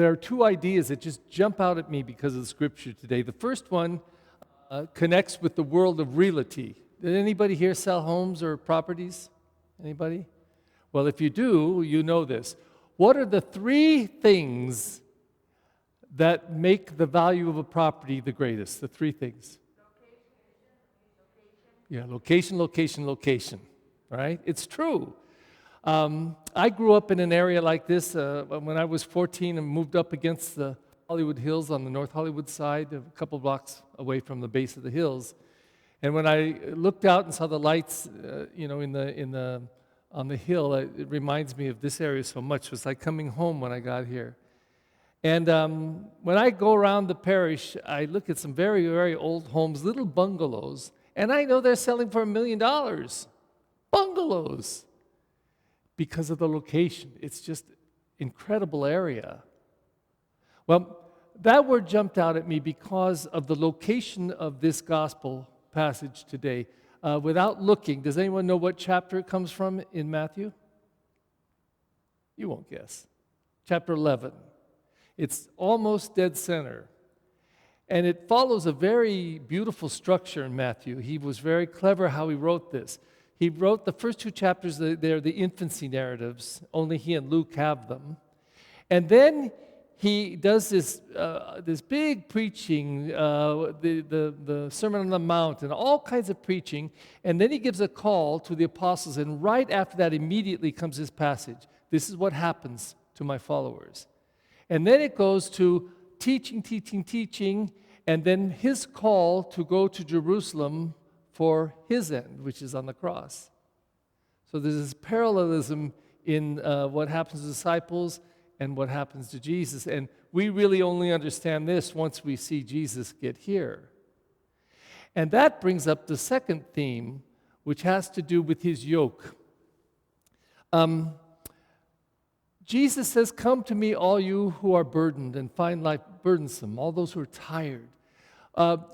there are two ideas that just jump out at me because of the scripture today. The first one connects with the world of realty. Did anybody here sell homes or properties? Anybody? Well, if you do, you know this. What are the three things that make the value of a property the greatest? The three things. Yeah, location, location, location. Right? It's true. I grew up in an area like this when I was 14 and moved up against the Hollywood Hills on the North Hollywood side, a couple blocks away from the base of the hills. And when I looked out and saw the lights, on the hill, it reminds me of this area so much. It was like coming home when I got here. And when I go around the parish, I look at some very, very old homes, little bungalows, and I know they're selling for $1 million. Bungalows. Because of the location. It's just incredible area. Well, that word jumped out at me because of the location of this gospel passage today. Without looking, does anyone know what chapter it comes from in Matthew? You won't guess. Chapter 11. It's almost dead center. And it follows a very beautiful structure in Matthew. He was very clever how he wrote this. He wrote the first two chapters, they're the infancy narratives. Only he and Luke have them. And then he does this big preaching, the Sermon on the Mount, and all kinds of preaching. And then he gives a call to the apostles. And right after that, immediately comes this passage. This is what happens to my followers. And then it goes to teaching, teaching, teaching, and then his call to go to Jerusalem for his end, which is on the cross. So there's this parallelism in what happens to disciples and what happens to Jesus. And we really only understand this once we see Jesus get here. And that brings up the second theme, which has to do with his yoke. Jesus says, "Come to me, all you who are burdened and find life burdensome, all those who are tired."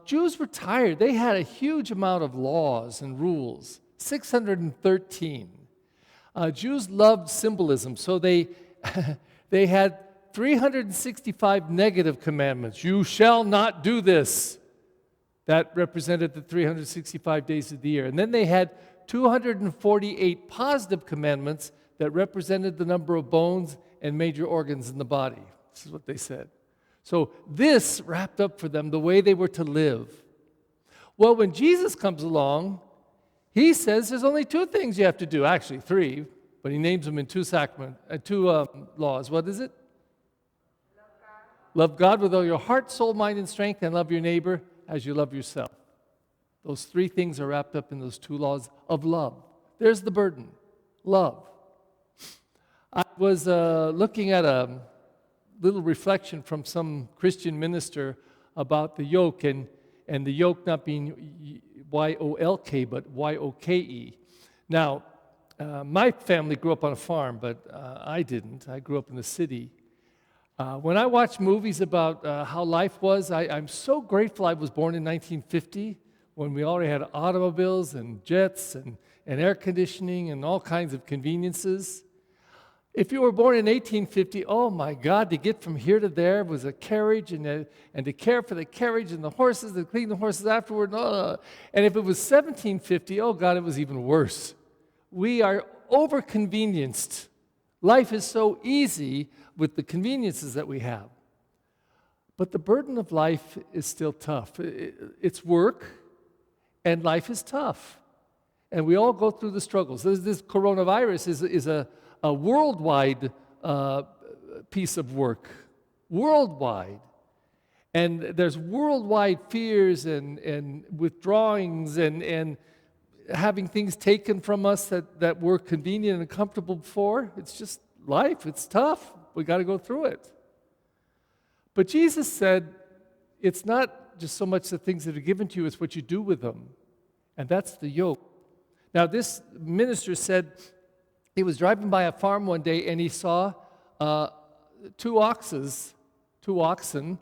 Jews were tired. They had a huge amount of laws and rules, 613. Jews loved symbolism, so they had 365 negative commandments. You shall not do this. That represented the 365 days of the year. And then they had 248 positive commandments that represented the number of bones and major organs in the body. This is what they said. So this wrapped up for them the way they were to live. Well, when Jesus comes along, he says there's only two things you have to do. Actually, three, but he names them in two laws. What is it? Love God with all your heart, soul, mind, and strength, and love your neighbor as you love yourself. Those three things are wrapped up in those two laws of love. There's the burden. Love. I was looking at a little reflection from some Christian minister about the yoke, and the yoke not being Y-O-L-K, but Y-O-K-E. Now, my family grew up on a farm, but I didn't. I grew up in the city. When I watch movies about how life was, I'm so grateful I was born in 1950, when we already had automobiles and jets and air conditioning and all kinds of conveniences. If you were born in 1850, oh my God, to get from here to there was a carriage, and to care for the carriage and the horses, to clean the horses afterward. And if it was 1750, oh God, it was even worse. We are over-convenienced. Life is so easy with the conveniences that we have. But the burden of life is still tough. It's work, and life is tough. And we all go through the struggles. This coronavirus is a worldwide piece of work, worldwide. And there's worldwide fears and withdrawings and having things taken from us that were convenient and comfortable before. It's just life. It's tough. We got to go through it. But Jesus said, it's not just so much the things that are given to you, it's what you do with them. And that's the yoke. Now, this minister said he was driving by a farm one day and he saw two oxen,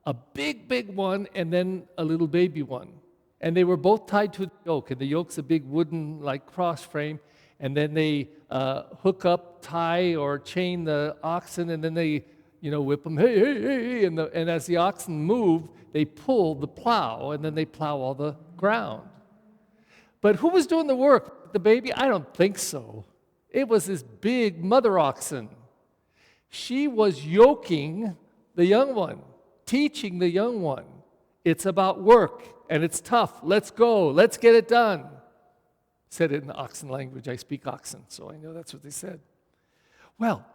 a big one, and then a little baby one. And they were both tied to the yoke. And the yoke's a big wooden, like, cross frame. And then they hook up, tie, or chain the oxen, and then they, whip them, hey, hey, hey, hey. And as the oxen move, they pull the plow, and then they plow all the ground. But who was doing the work? The baby? I don't think so. It was this big mother oxen. She was yoking the young one, teaching the young one. It's about work, and it's tough. Let's go. Let's get it done. Said it in the oxen language. I speak oxen, so I know that's what they said. Well,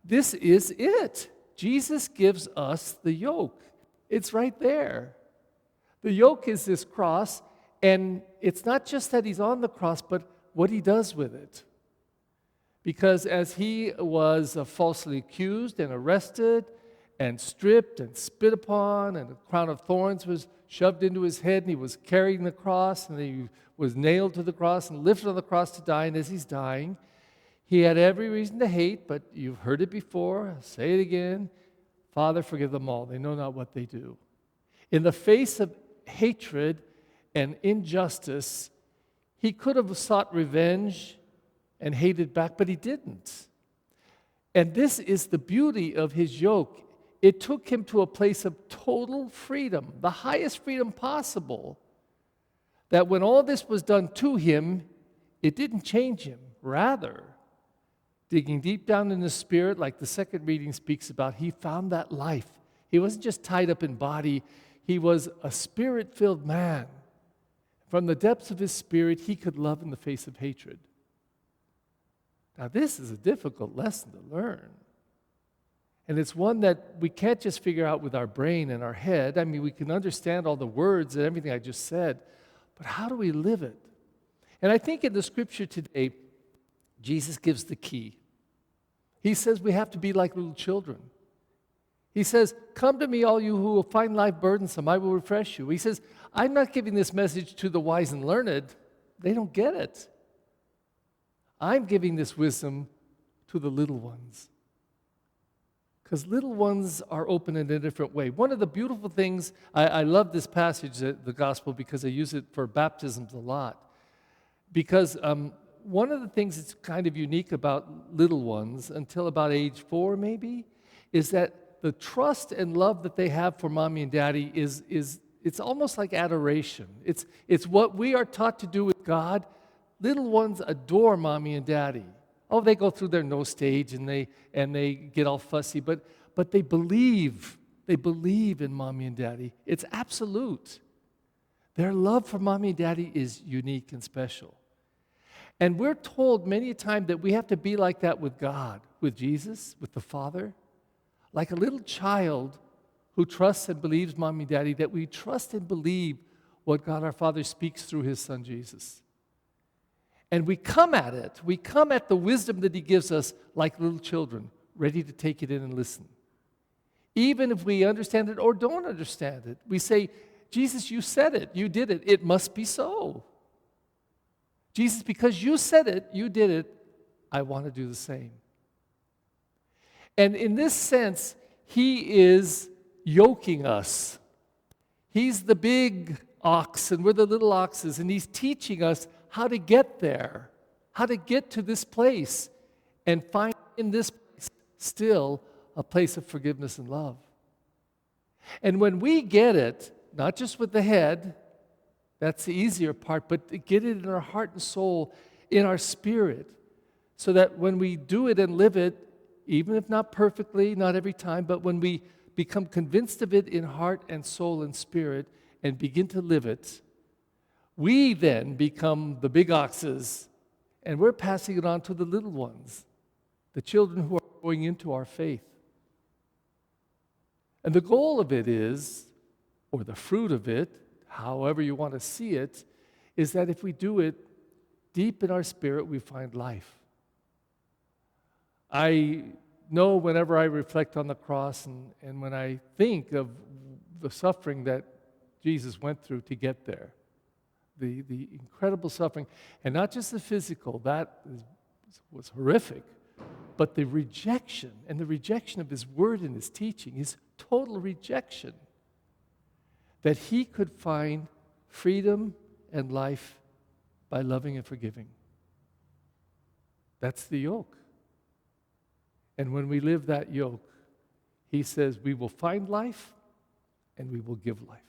this is it. Jesus gives us the yoke. It's right there. The yoke is this cross, and it's not just that he's on the cross, but what he does with it. Because as he was falsely accused and arrested and stripped and spit upon, and a crown of thorns was shoved into his head, and he was carrying the cross, and he was nailed to the cross and lifted on the cross to die, and as he's dying, he had every reason to hate, but you've heard it before, I'll say it again, Father, forgive them all, they know not what they do. In the face of hatred and injustice, he could have sought revenge and hated back, but he didn't. And this is the beauty of his yoke. It took him to a place of total freedom, the highest freedom possible, that when all this was done to him, it didn't change him. Rather, digging deep down in his spirit, like the second reading speaks about, he found that life. He wasn't just tied up in body, he was a spirit-filled man. From the depths of his spirit, he could love in the face of hatred. Now, this is a difficult lesson to learn. And it's one that we can't just figure out with our brain and our head. I mean, we can understand all the words and everything I just said, but how do we live it? And I think in the scripture today, Jesus gives the key. He says we have to be like little children. He says, come to me, all you who will find life burdensome, I will refresh you. He says, I'm not giving this message to the wise and learned. They don't get it. I'm giving this wisdom to the little ones. Because little ones are open in a different way. One of the beautiful things, I love this passage, the gospel, because I use it for baptisms a lot. Because one of the things that's kind of unique about little ones, until about age 4 maybe, is that the trust and love that they have for mommy and daddy is it's almost like adoration. It's what we are taught to do with God. Little ones adore mommy and daddy. Oh, they go through their no stage and they get all fussy, but they believe in mommy and daddy. It's absolute. Their love for mommy and daddy is unique and special. And we're told many a time that we have to be like that with God, with Jesus, with the Father. Like a little child who trusts and believes mommy and daddy, that we trust and believe what God our Father speaks through his Son Jesus. And we come at it. We come at the wisdom that he gives us like little children, ready to take it in and listen. Even if we understand it or don't understand it, we say, Jesus, you said it. You did it. It must be so. Jesus, because you said it, you did it, I want to do the same. And in this sense, he is yoking us. He's the big ox and we're the little oxes, and he's teaching us how to get there, how to get to this place and find in this place still a place of forgiveness and love. And when we get it, not just with the head, that's the easier part, but to get it in our heart and soul, in our spirit, so that when we do it and live it, even if not perfectly, not every time, but when we become convinced of it in heart and soul and spirit and begin to live it, we then become the big oxes, and we're passing it on to the little ones, the children who are going into our faith. And the goal of it is, or the fruit of it, however you want to see it, is that if we do it deep in our spirit, we find life. I know whenever I reflect on the cross and when I think of the suffering that Jesus went through to get there, the incredible suffering, and not just the physical, was horrific, but the rejection, and the rejection of his word and his teaching, his total rejection, that he could find freedom and life by loving and forgiving. That's the yoke. And when we live that yoke, He says we will find life and we will give life.